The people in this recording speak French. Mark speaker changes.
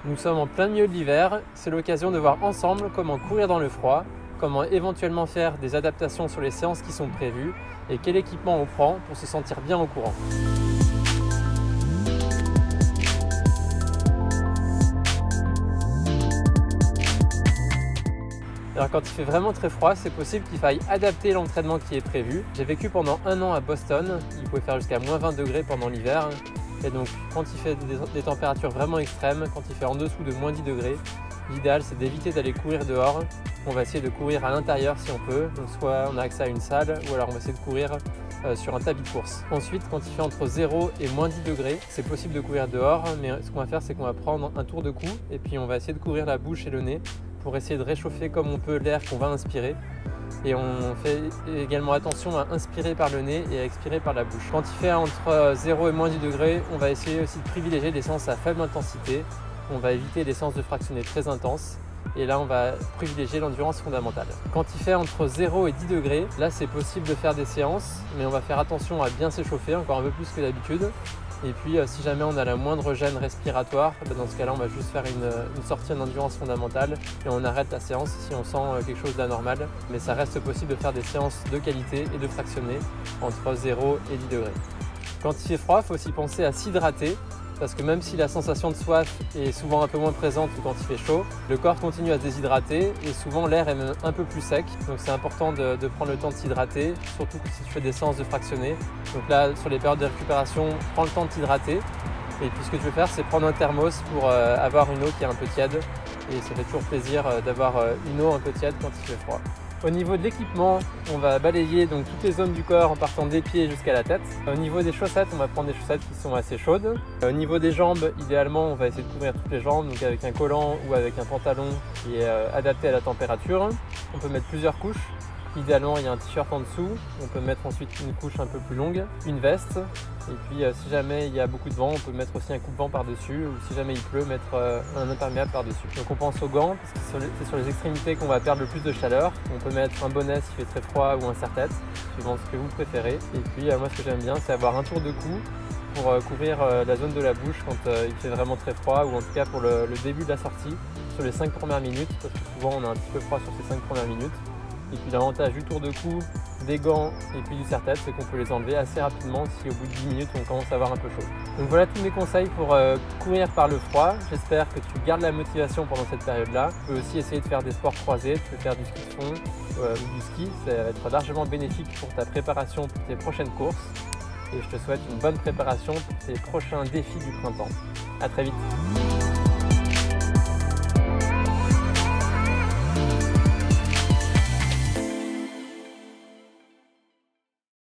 Speaker 1: Nous sommes en plein milieu de l'hiver, c'est l'occasion de voir ensemble comment courir dans le froid, comment éventuellement faire des adaptations sur les séances qui sont prévues et quel équipement on prend pour se sentir bien au courant. Alors quand il fait vraiment très froid, c'est possible qu'il faille adapter l'entraînement qui est prévu. J'ai vécu pendant 1 an à Boston, il pouvait faire jusqu'à -20 degrés pendant l'hiver. Et donc quand il fait des températures vraiment extrêmes, quand il fait en dessous de -10 degrés, l'idéal c'est d'éviter d'aller courir dehors. On va essayer de courir à l'intérieur si on peut, donc soit on a accès à une salle ou alors on va essayer de courir sur un tapis de course. Ensuite, quand il fait entre 0 et -10 degrés, c'est possible de courir dehors, mais ce qu'on va faire c'est qu'on va prendre un tour de cou et puis on va essayer de couvrir la bouche et le nez pour essayer de réchauffer comme on peut l'air qu'on va inspirer. Et on fait également attention à inspirer par le nez et à expirer par la bouche. Quand il fait entre 0 et -10 degrés, on va essayer aussi de privilégier des séances à faible intensité. On va éviter les séances de fractionnés très intenses. Et là, on va privilégier l'endurance fondamentale. Quand il fait entre 0 et 10 degrés, là, c'est possible de faire des séances, mais on va faire attention à bien s'échauffer, encore un peu plus que d'habitude. Et puis, si jamais on a la moindre gêne respiratoire, dans ce cas-là, on va juste faire une sortie en endurance fondamentale et on arrête la séance si on sent quelque chose d'anormal. Mais ça reste possible de faire des séances de qualité et de fractionnés entre 0 et 10 degrés. Quand il fait froid, il faut aussi penser à s'hydrater. Parce que même si la sensation de soif est souvent un peu moins présente que quand il fait chaud, le corps continue à se déshydrater et souvent l'air est même un peu plus sec. Donc c'est important de prendre le temps de s'hydrater, surtout si tu fais des séances de fractionnés. Donc là, sur les périodes de récupération, prends le temps de t'hydrater. Et puis ce que tu veux faire, c'est prendre un thermos pour avoir une eau qui est un peu tiède. Et ça fait toujours plaisir d'avoir une eau un peu tiède quand il fait froid. Au niveau de l'équipement, on va balayer donc toutes les zones du corps en partant des pieds jusqu'à la tête. Au niveau des chaussettes, on va prendre des chaussettes qui sont assez chaudes. Au niveau des jambes, idéalement, on va essayer de couvrir toutes les jambes, donc avec un collant ou avec un pantalon qui est adapté à la température. On peut mettre plusieurs couches. Idéalement, il y a un t-shirt en dessous. On peut mettre ensuite une couche un peu plus longue, une veste. Et puis, si jamais il y a beaucoup de vent, on peut mettre aussi un coupe-vent par-dessus. Ou si jamais il pleut, mettre un imperméable par-dessus. Donc on pense aux gants, parce que c'est sur les extrémités qu'on va perdre le plus de chaleur. On peut mettre un bonnet s'il fait très froid ou un serre-tête, suivant ce que vous préférez. Et puis, moi, ce que j'aime bien, c'est avoir un tour de cou pour couvrir la zone de la bouche quand il fait vraiment très froid, ou en tout cas pour le début de la sortie, sur les 5 premières minutes, parce que souvent on a un petit peu froid sur ces 5 premières minutes. Et puis l'avantage du tour de cou, des gants et puis du serre-tête, c'est qu'on peut les enlever assez rapidement si au bout de 10 minutes on commence à avoir un peu chaud. Donc voilà tous mes conseils pour courir par le froid. J'espère que tu gardes la motivation pendant cette période-là. Tu peux aussi essayer de faire des sports croisés, tu peux faire du ski de fond ou du ski. Ça va être largement bénéfique pour ta préparation pour tes prochaines courses. Et je te souhaite une bonne préparation pour tes prochains défis du printemps. À très vite.